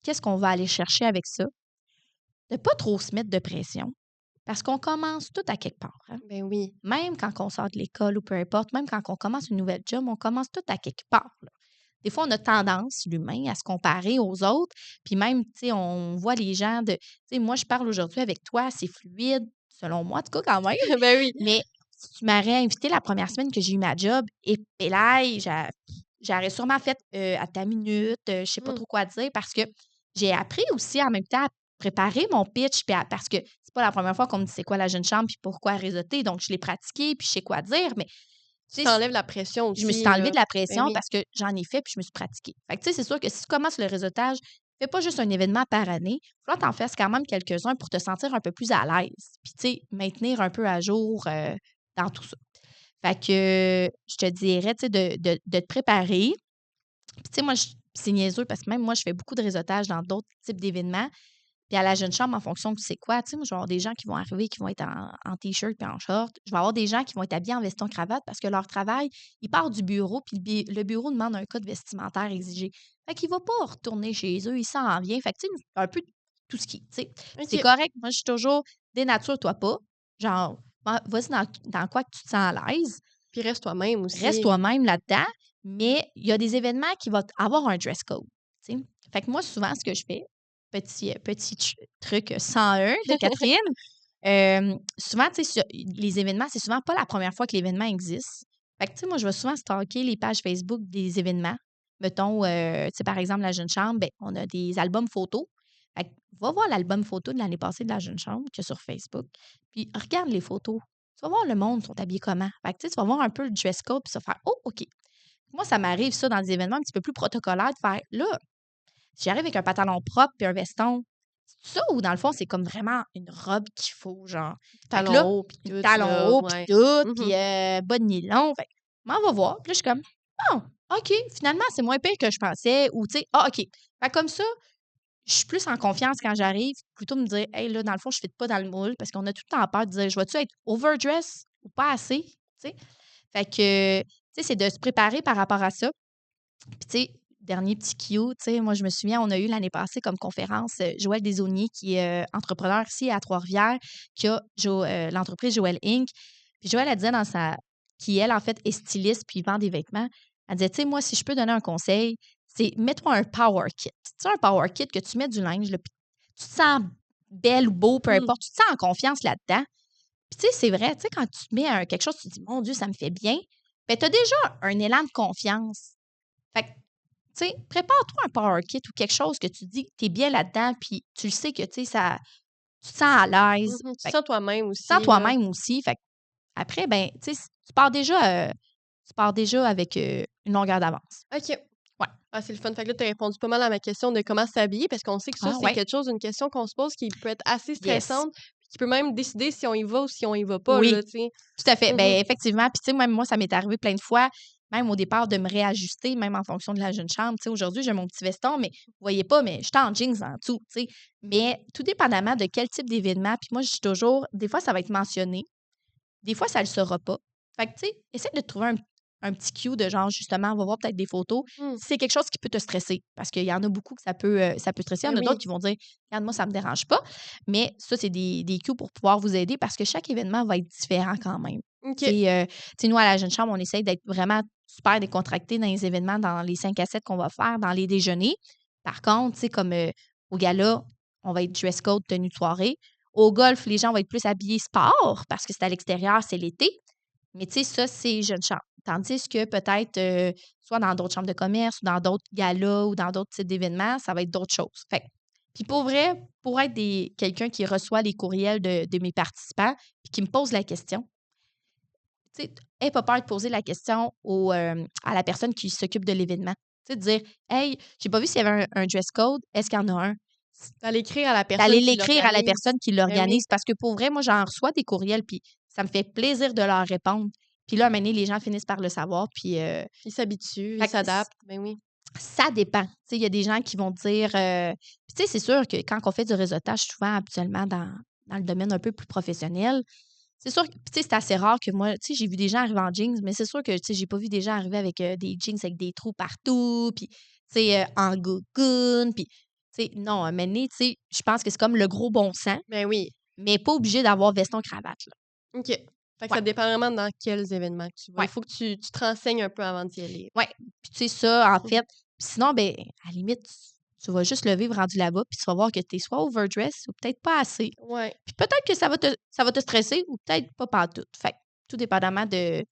qu'est-ce qu'on va aller chercher avec ça. De pas trop se mettre de pression. Parce qu'on commence tout à quelque part, hein. Ben oui. Même quand on sort de l'école ou peu importe, même quand on commence une nouvelle job, on commence tout à quelque part, là. Des fois, on a tendance, l'humain, à se comparer aux autres. Puis même, tu sais, on voit les gens tu sais, moi, je parle aujourd'hui avec toi, c'est fluide, selon moi, en tout cas, quand même. Ben oui. Mais si tu m'aurais invité la première semaine que j'ai eu ma job, et là, j'aurais sûrement fait à ta minute, je sais pas Mmh. trop quoi dire parce que j'ai appris aussi en même temps à préparer mon pitch parce que c'est pas la première fois qu'on me dit c'est quoi la jeune chambre puis pourquoi réseauter. Donc, je l'ai pratiqué puis je sais quoi dire, mais Tu tu sais, t'enlèves la pression je me suis aussi, enlevée là. de la Ben pression oui. parce que j'en ai fait puis je me suis pratiquée. Fait que tu sais, c'est sûr que si tu commences le réseautage, fais pas juste un événement par année. Faut que tu en fasses quand même quelques-uns pour te sentir un peu plus à l'aise. Puis tu sais, maintenir un peu à jour dans tout ça. Fait que je te dirais, tu sais, de te préparer. Puis tu sais, moi, c'est niaiseux parce que même moi, je fais beaucoup de réseautage dans d'autres types d'événements. Puis à la jeune chambre, en fonction de c'est quoi, tu sais, moi, je vais avoir des gens qui vont arriver, qui vont être en T-shirt et en short. Je vais avoir des gens qui vont être habillés en veston-cravate parce que leur travail, ils partent du bureau, puis le bureau demande un code vestimentaire exigé. Fait qu'il ne va pas retourner chez eux, il s'en vient. Fait que, tu sais, un peu tout ce qui, tu sais. Puis c'est OK. correct. Moi, je suis toujours dénature-toi pas. Genre, vas-y dans quoi que tu te sens à l'aise. Puis reste toi-même Reste aussi. toi-même là-dedans, mais il y a des événements qui vont avoir un dress code, tu sais. Fait que moi, souvent, ce que je fais, petit truc 101 de Catherine, souvent, tu sais, les événements, c'est souvent pas la première fois que l'événement existe. Fait que, tu sais, moi, je vais souvent stalker les pages Facebook des événements. Mettons, tu sais, par exemple, la Jeune Chambre, ben, on a des albums photos. Fait que va voir l'album photo de l'année passée de la Jeune Chambre qu'il y a sur Facebook, puis regarde les photos. Tu vas voir le monde sont habillés comment. Fait que, tu sais, tu vas voir un peu le dress code, puis ça va faire « Oh, OK ». Moi, ça m'arrive ça dans des événements un petit peu plus protocolaires de faire là, si j'arrive avec un pantalon propre puis un veston, c'est ça ou dans le fond, c'est comme vraiment une robe qu'il faut, genre. Fait que Talons là, hauts puis tout, talons là, hauts puis ouais. tout, Mmh. puis bas de nylon. Fait que, m'en va voir. Puis là, je suis comme, bon, OK, finalement, c'est moins pire que je pensais. Ou, tu sais, ah, OK. Fait que comme ça, je suis plus en confiance quand j'arrive, plutôt me dire, hey, là, dans le fond, je ne fit pas dans le moule parce qu'on a tout le temps peur de dire, je vais-tu être overdress ou pas assez, tu sais. Fait que, tu sais, c'est de se préparer par rapport à ça. Puis, tu sais, dernier petit cue, tu sais, moi, je me souviens, on a eu l'année passée comme conférence Joël Desaulniers, qui est entrepreneur ici à Trois-Rivières, qui a l'entreprise Joël Inc. Puis Joël, elle disait qui, elle, en fait, est styliste puis vend des vêtements. Elle disait, tu sais, moi, si je peux donner un conseil, c'est mets-toi un power kit. Tu sais, un power kit que tu mets du linge, là, puis tu te sens belle ou beau, peu Mmh. importe, tu te sens en confiance là-dedans. Puis, tu sais, c'est vrai, tu sais, quand tu te mets quelque chose, tu te dis, mon Dieu, ça me fait bien. Bien, tu as déjà un élan de confiance. Fait que, tu sais, prépare-toi un power kit ou quelque chose que tu dis que tu es bien là-dedans, puis tu le sais que, tu sais, tu te sens à l'aise. Mmh. Tu Fait que, sens toi-même tu te sens aussi, là. toi-même aussi. Fait que, après, ben, tu sais, tu pars déjà avec une longueur d'avance. OK. Ouais. Ah, c'est le fun. Fait que là, tu as répondu pas mal à ma question de comment s'habiller parce qu'on sait que ça, Ah, c'est ouais. quelque chose, une question qu'on se pose qui peut être assez Yes. stressante, puis qui peut même décider si on y va ou si on y va pas, Oui, là, tu sais. tout à fait. Mmh. Ben effectivement. Puis, tu sais, même moi, ça m'est arrivé plein de fois, même au départ, de me réajuster, même en fonction de la jeune chambre. Tu sais, aujourd'hui, j'ai mon petit veston, mais vous voyez pas, mais je suis en jeans en dessous, tu sais. Mais tout dépendamment de quel type d'événement. Puis moi, je dis toujours, des fois, ça va être mentionné. Des fois, ça le sera pas. Fait que, tu sais, essaie de trouver un petit cue de genre, justement, on va voir peut-être des photos. Mmh. Si c'est quelque chose qui peut te stresser, parce qu'il y en a beaucoup que ça peut stresser. Il y en Ben a d'autres oui. qui vont dire, regarde, moi, ça me dérange pas. Mais ça, c'est des cues pour pouvoir vous aider parce que chaque événement va être différent quand même. OK. Tu sais, nous, à la Jeune Chambre, on essaye d'être vraiment super décontractés dans les événements, dans les 5 à 7 qu'on va faire, dans les déjeuners. Par contre, tu sais, comme au gala, on va être dress code, tenue de soirée. Au golf, les gens vont être plus habillés sport parce que c'est à l'extérieur, c'est l'été. Mais tu sais, ça, c'est Jeune Chambre. Tandis que peut-être, soit dans d'autres chambres de commerce, ou dans d'autres galas, ou dans d'autres types d'événements, ça va être d'autres choses. Fait puis pour vrai, pour être quelqu'un qui reçoit les courriels de mes participants, puis qui me pose la question, tu sais, aie pas peur de poser la question à la personne qui s'occupe de l'événement. Tu sais, de dire, hey, j'ai pas vu s'il y avait un dress code, est-ce qu'il y en a un? D'aller écrire à la D'aller personne qui l'écrire à la l'organise. personne qui Ben oui, l'organise parce que pour vrai, moi, j'en reçois des courriels, puis ça me fait plaisir de leur répondre. Puis là, à un moment donné, les gens finissent par le savoir, puis ils s'habituent, ils fait que s'adaptent. Ben oui. ça dépend. Tu sais, il y a des gens qui vont dire puis tu sais, c'est sûr que quand on fait du réseautage, souvent, habituellement, dans le domaine un peu plus professionnel, c'est sûr que puis tu sais, c'est assez rare que moi tu sais, j'ai vu des gens arriver en jeans, mais c'est sûr que, tu sais, j'ai pas vu des gens arriver avec, des jeans avec des trous partout, puis, tu sais, en gougoune, puis, tu sais, non, à un moment donné, tu sais, je pense que c'est comme le gros bon sens, Ben oui. mais pas obligé d'avoir veston-cravate, là. OK. Fait que Ouais, ça dépend vraiment dans quels événements que tu vas. Il ouais, faut que tu te renseignes un peu avant d'y aller. ouais. Puis tu sais, ça, en Mmh. fait puis sinon, ben, à la limite, tu vas juste le vivre rendu là-bas, puis tu vas voir que tu es soit overdress ou peut-être pas assez. Ouais. Puis peut-être que ça va te stresser ou peut-être pas pantoute. Fait que tout dépendamment de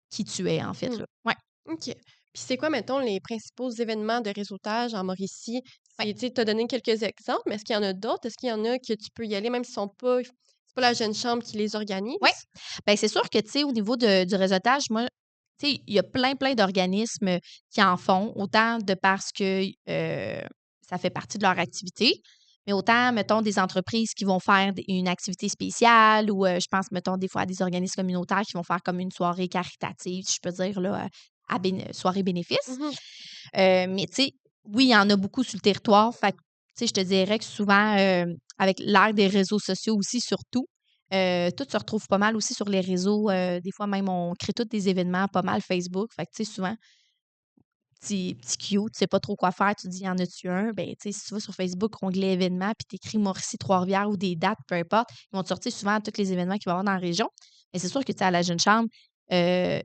qui tu es, en fait, Mmh. là. Ouais, OK. Puis c'est quoi, mettons, les principaux événements de réseautage en Mauricie? ouais. Tu as donné quelques exemples, mais est-ce qu'il y en a d'autres? Est-ce qu'il y en a que tu peux y aller même s'ils sont pas c'est pas la jeune chambre qui les Ouais. organise? Ben, c'est sûr que, tu sais, au niveau du réseautage, moi, tu sais, il y a plein d'organismes qui en font, autant de parce que ça fait partie de leur activité, mais autant, mettons, des entreprises qui vont faire une activité spéciale ou je pense, mettons, des fois à des organismes communautaires qui vont faire comme une soirée caritative, si je peux dire, là, soirée bénéfice. Mmh. Mais tu sais, oui, il y en a beaucoup sur le territoire. Fait que, tu sais, je te dirais que souvent, avec l'ère des réseaux sociaux aussi, surtout, tout se retrouve pas mal aussi sur les réseaux. Des fois, même, on crée tous des événements pas mal Facebook. Fait que, tu sais, souvent, petit cute, tu sais pas trop quoi faire, tu te dis, y en a-tu un? Ben, tu sais, si tu vas sur Facebook, onglet événements, puis tu écris Mauricie, Trois-Rivières ou des dates, peu importe, ils vont te sortir souvent tous les événements qu'il va y avoir dans la région. Mais c'est sûr que, tu sais, à la Jeune Chambre, euh,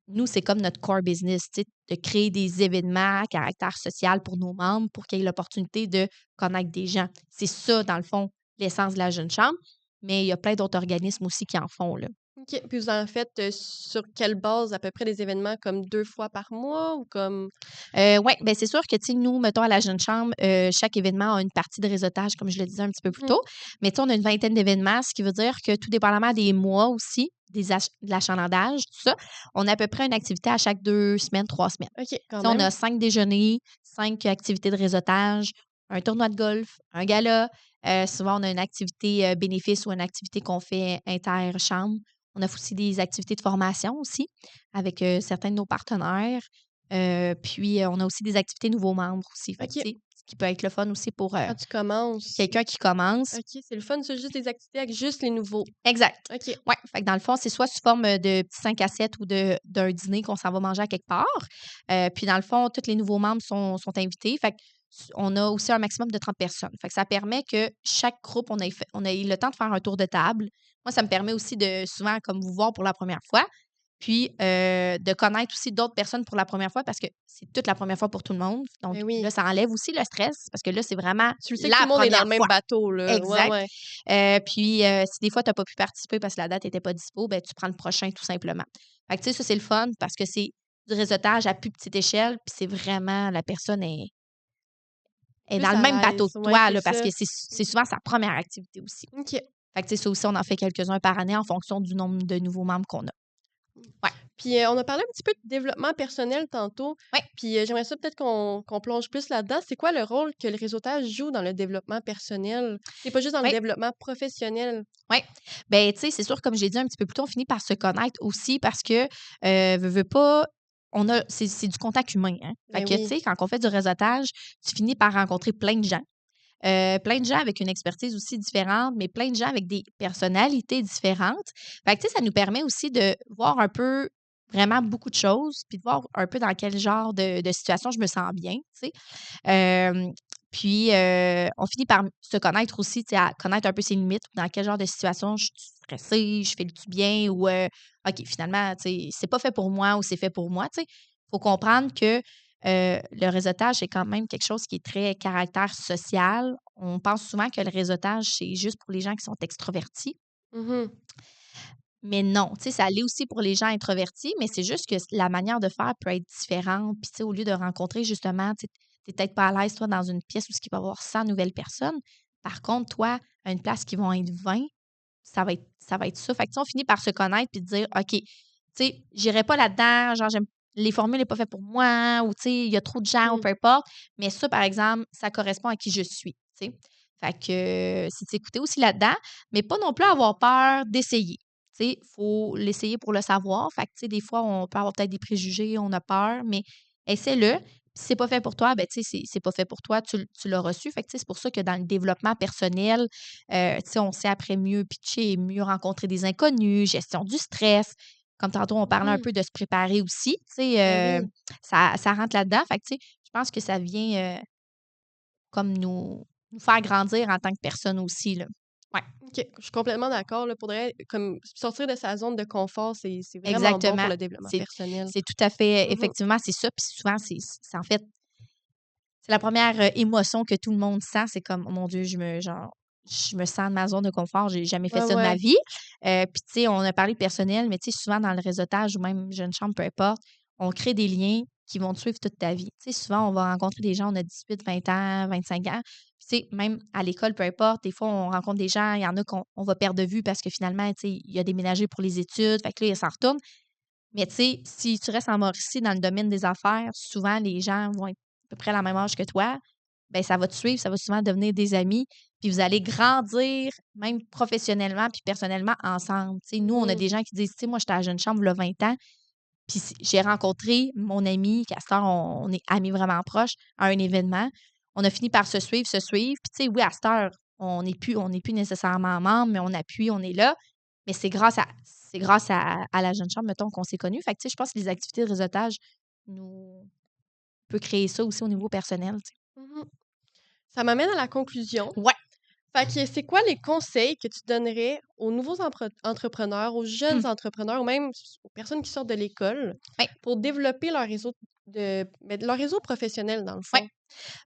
nous, c'est comme notre core business, tu sais, de créer des événements à caractère social pour nos membres pour qu'ils aient l'opportunité de connaître des gens. C'est ça, dans le fond, l'essence de la Jeune Chambre. Mais il y a plein d'autres organismes aussi qui en font, là. OK. Puis vous en faites, sur quelle base? À peu près des événements comme 2 fois par mois ou comme Ouais, ben c'est sûr que, tu sais, nous, mettons, à la Jeune Chambre, chaque événement a une partie de réseautage, comme je le disais un petit peu plus mmh, tôt. Mais tu sais, on a une vingtaine d'événements, ce qui veut dire que tout dépendamment des mois aussi, de l'achalandage, tout ça, on a à peu près une activité à chaque 2 semaines, 3 semaines. OK, quand Tu sais, on même. a 5 déjeuners, 5 activités de réseautage, un tournoi de golf, un gala. Souvent, on a une activité bénéfice ou une activité qu'on fait inter-chambre. On offre aussi des activités de formation aussi avec certains de nos partenaires. Puis, on a aussi des activités nouveaux membres aussi. Fait que, OK. tu sais, ce qui peut être le fun aussi pour Quand tu commences. quelqu'un qui commence. OK, c'est le fun, ça, juste des activités avec juste les nouveaux. Exact. OK. Ouais, fait que dans le fond, c'est soit sous forme de petits 5 à 7 ou d'un dîner qu'on s'en va manger à quelque part. Puis dans le fond, tous les nouveaux membres sont invités. Fait que on a aussi un maximum de 30 personnes. Fait que ça permet que chaque groupe, on ait le temps de faire un tour de table. Moi, ça me permet aussi de souvent comme vous voir pour la première fois. Puis de connaître aussi d'autres personnes pour la première fois parce que c'est toute la première fois pour tout le monde. Donc Ben là, oui. ça enlève aussi le stress parce que là, c'est vraiment Tu le sais que tout la le monde est dans première le même fois. bateau, là. Ouais, Exact. ouais. Puis, si des fois, tu as pas pu participer parce que la date était pas dispo, ben, tu prends le prochain tout simplement. Fait que, tu sais, ça, c'est le fun parce que c'est du réseautage à plus petite échelle, puis c'est vraiment la personne est Plus dans le à même bateau l'aise. que Ouais, toi, c'est là, parce ça. que c'est souvent sa première activité aussi. OK. Fait que, tu sais, ça aussi, on en fait quelques-uns par année en fonction du nombre de nouveaux membres qu'on a. Ouais. Puis, on a parlé un petit peu de développement personnel tantôt, Ouais. puis, j'aimerais ça peut-être qu'on plonge plus là-dedans. C'est quoi le rôle que le réseautage joue dans le développement personnel? C'est pas juste dans le Ouais. développement professionnel. Ouais. Ben, tu sais, c'est sûr, comme j'ai dit un petit peu plus tôt, on finit par se connaître aussi parce que, veux pas, c'est du contact humain, hein. Fait Ben que, tu oui. sais, quand on fait du réseautage, tu finis par rencontrer plein de gens avec une expertise aussi différente, mais plein de gens avec des personnalités différentes. Fait que, tu sais, ça nous permet aussi de voir un peu vraiment beaucoup de choses, puis de voir un peu dans quel genre de situation je me sens bien, tu sais. Hem, puis, on finit par se connaître aussi, tu sais, à connaître un peu ses limites, dans quel genre de situation je suis stressée, je fais-tu bien ou OK, finalement, tu sais, c'est pas fait pour moi ou c'est fait pour moi, tu sais. Faut comprendre que, le réseautage, c'est quand même quelque chose qui est très caractère social. On pense souvent que le réseautage, c'est juste pour les gens qui sont extrovertis. Mhm. Mais non, tu sais, ça l'est aussi pour les gens introvertis, mais c'est juste que la manière de faire peut être différente. Puis, tu sais, au lieu de rencontrer justement, tu n'es peut-être pas à l'aise, toi, dans une pièce où il va y avoir 100 nouvelles personnes. Par contre, toi, à une place qui vont être 20, ça va être ça. Fait que, tu sais, on finit par se connaître puis de dire, OK, tu sais, j'irai pas là-dedans, genre, les formules n'est pas fait pour moi, ou, tu sais, il y a trop de gens, ou Mm. peu importe. Mais ça, par exemple, ça correspond à qui je suis, tu sais. Fait que c'est de s'écouter aussi là-dedans, mais pas non plus avoir peur d'essayer. Tu sais, faut l'essayer pour le savoir. Fait que, tu sais, des fois, on peut avoir peut-être des préjugés, on a peur, mais essaie-le. Si c'est pas fait pour toi, ben, tu sais, c'est pas fait pour toi, tu l'as reçu. Fait que, tu sais, c'est pour ça que dans le développement personnel, tu sais, on sait après mieux pitcher, mieux rencontrer des inconnus, gestion du stress. Comme tantôt, on parlait un Mhm. peu de se préparer aussi. Tu Ben sais, oui. ça rentre là-dedans. Fait que, tu sais, je pense que ça vient comme nous faire grandir en tant que personne aussi, là. Ouais. OK, je suis complètement d'accord, là. Pour de vrai, comme sortir de sa zone de confort, c'est vraiment bon pour Exactement. le développement C'est personnel. c'est tout à fait Mhm. effectivement, c'est ça. Puis souvent, c'est en fait, c'est la première émotion que tout le monde sent. C'est comme: «Oh mon Dieu, je me sens de ma zone de confort, j'ai jamais fait Ouais, ça de ma ouais. vie». Puis tu sais, on a parlé de personnel, mais tu sais, souvent dans le réseautage ou même jeune chambre, peu importe, on crée des liens qui vont te suivre toute ta vie. Tu sais, souvent, on va rencontrer des gens, on a 18, 20 ans, 25 ans. Puis tu sais, même à l'école, peu importe, des fois, on rencontre des gens, il y en a qu'on va perdre de vue parce que finalement, tu sais, il a déménagé pour les études, fait que là, il s'en retourne. Mais tu sais, si tu restes en Mauricie dans le domaine des affaires, souvent les gens vont être à peu près à la même âge que toi. Ben ça va te suivre, ça va souvent devenir des amis, puis vous allez grandir même professionnellement puis personnellement ensemble. Tu sais, nous, on a Mhm. des gens qui disent, tu sais, moi, j'étais à la jeune chambre il y a 20 ans, puis j'ai rencontré mon ami, Castor, on est amis vraiment proches, à un événement. On a fini par se suivre. Puis, tu sais, oui, à cette heure, on n'est plus nécessairement membre, mais on appuie, on est là. Mais c'est grâce à la jeune chambre, mettons, qu'on s'est connus. Fait que, tu sais, je pense que les activités de réseautage nous peut créer ça aussi au niveau personnel, tu sais. Mhm. Ça m'amène à la conclusion. Ouais. Fait que c'est quoi les conseils que tu donnerais aux nouveaux entrepreneurs, aux Mmh. jeunes entrepreneurs ou même aux personnes qui sortent de l'école Ouais, pour développer leur réseau professionnel dans le ouais. fond?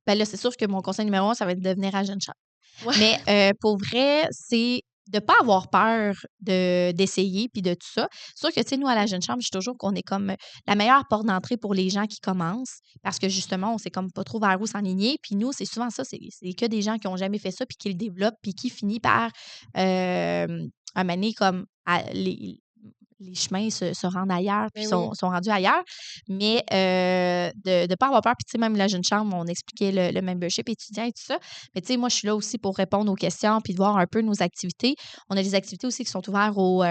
Ben là, c'est sûr que mon conseil numéro 1, ça va être de devenir agent de change. Ouais. Mais pour vrai, c'est de pas avoir peur d'essayer puis de tout ça. C'est sûr que, tu sais, nous, à la Jeune Chambre, je dis toujours qu'on est comme la meilleure porte d'entrée pour les gens qui commencent parce que, justement, on sait comme pas trop vers où s'enligner. Puis nous, c'est souvent ça, c'est que des gens qui ont jamais fait ça puis qui le développent puis qui finissent par, un moment donné, comme les chemins se rendent ailleurs puis Ben oui. sont rendus ailleurs. Mais de ne pas avoir peur. Puis, tu sais, même la Jeune Chambre, on expliquait le membership étudiant et tout ça. Mais tu sais, moi, je suis là aussi pour répondre aux questions puis de voir un peu nos activités. On a des activités aussi qui sont ouvertes aux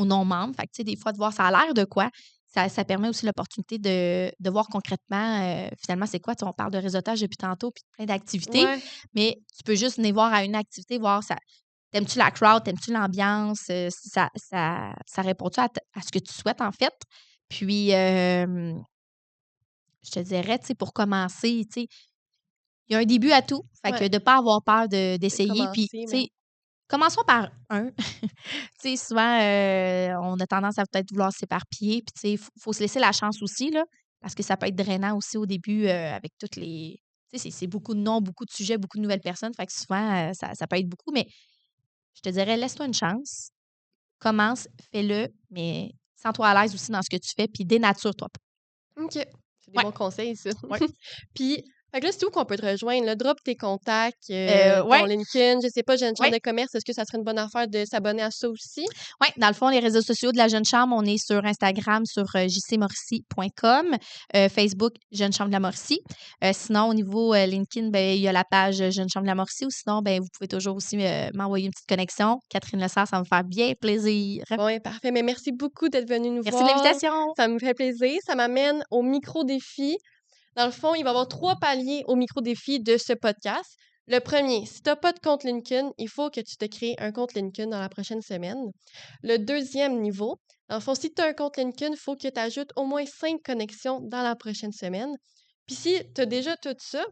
non-membres. Fait que, tu sais, des fois, de voir ça a l'air de quoi. Ça permet aussi l'opportunité de voir concrètement, finalement, c'est quoi. Tu sais, on parle de réseautage depuis tantôt puis de plein d'activités. Ouais. Mais tu peux juste venir voir à une activité, voir ça. T'aimes-tu la crowd? T'aimes-tu l'ambiance? Si ça répond-tu à ce que tu souhaites, en fait? Puis, je te dirais, tu sais, pour commencer, tu sais, il y a un début à tout. Fait que Ouais. de ne pas avoir peur De d'essayer. Puis, commencer, tu mais sais, commençons par un. Tu sais, souvent, on a tendance à peut-être vouloir s'éparpiller. Puis, tu sais, faut se laisser la chance aussi, là, parce que ça peut être drainant aussi au début avec toutes les. Tu sais, c'est beaucoup de noms, beaucoup de sujets, beaucoup de nouvelles personnes. Fait que souvent, ça peut être beaucoup. Mais je te dirais, laisse-toi une chance. Commence, fais-le, mais sens-toi à l'aise aussi dans ce que tu fais, puis dénature-toi pas. OK. C'est des Ouais, bons conseils, ça. ouais. Puis, fait que là, c'est où qu'on peut te rejoindre, là? Drop tes contacts, ton Ouais, LinkedIn, je sais pas, Jeune Chambre ouais. de commerce, est-ce que ça serait une bonne affaire de s'abonner à ça aussi? Ouais, dans le fond, les réseaux sociaux de la Jeune Chambre, on est sur Instagram, sur jcmorcy.com, Facebook, Jeune Chambre de la Morcie. Sinon, au niveau LinkedIn, ben, il y a la page Jeune Chambre de la Morcie, ou sinon, ben, vous pouvez toujours aussi m'envoyer une petite connexion. Catherine Lessard, ça va me faire bien plaisir. Bon, ouais, parfait. Mais merci beaucoup d'être venu nous Merci de voir. l'invitation. Ça me fait plaisir. Ça m'amène au micro-défi. Dans le fond, il va y avoir 3 paliers au micro-défi de ce podcast. Le premier, si tu n'as pas de compte LinkedIn, il faut que tu te crées un compte LinkedIn dans la prochaine semaine. Le deuxième niveau, dans le fond, si tu as un compte LinkedIn, il faut que tu ajoutes au moins 5 connexions dans la prochaine semaine. Puis si tu as déjà tout ça,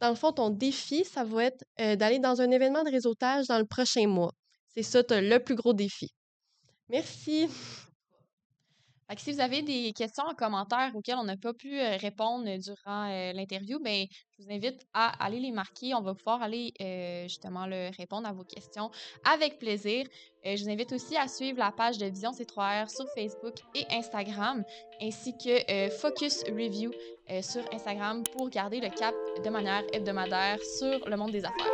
dans le fond, ton défi, ça va être d'aller dans un événement de réseautage dans le prochain mois. C'est ça, le plus gros défi. Merci. Fait que si vous avez des questions en commentaire auxquelles on n'a pas pu répondre durant l'interview, ben, je vous invite à aller les marquer. On va pouvoir aller justement répondre à vos questions avec plaisir. Je vous invite aussi à suivre la page de Vision C3R sur Facebook et Instagram, ainsi que Focus Review sur Instagram pour garder le cap de manière hebdomadaire sur le monde des affaires.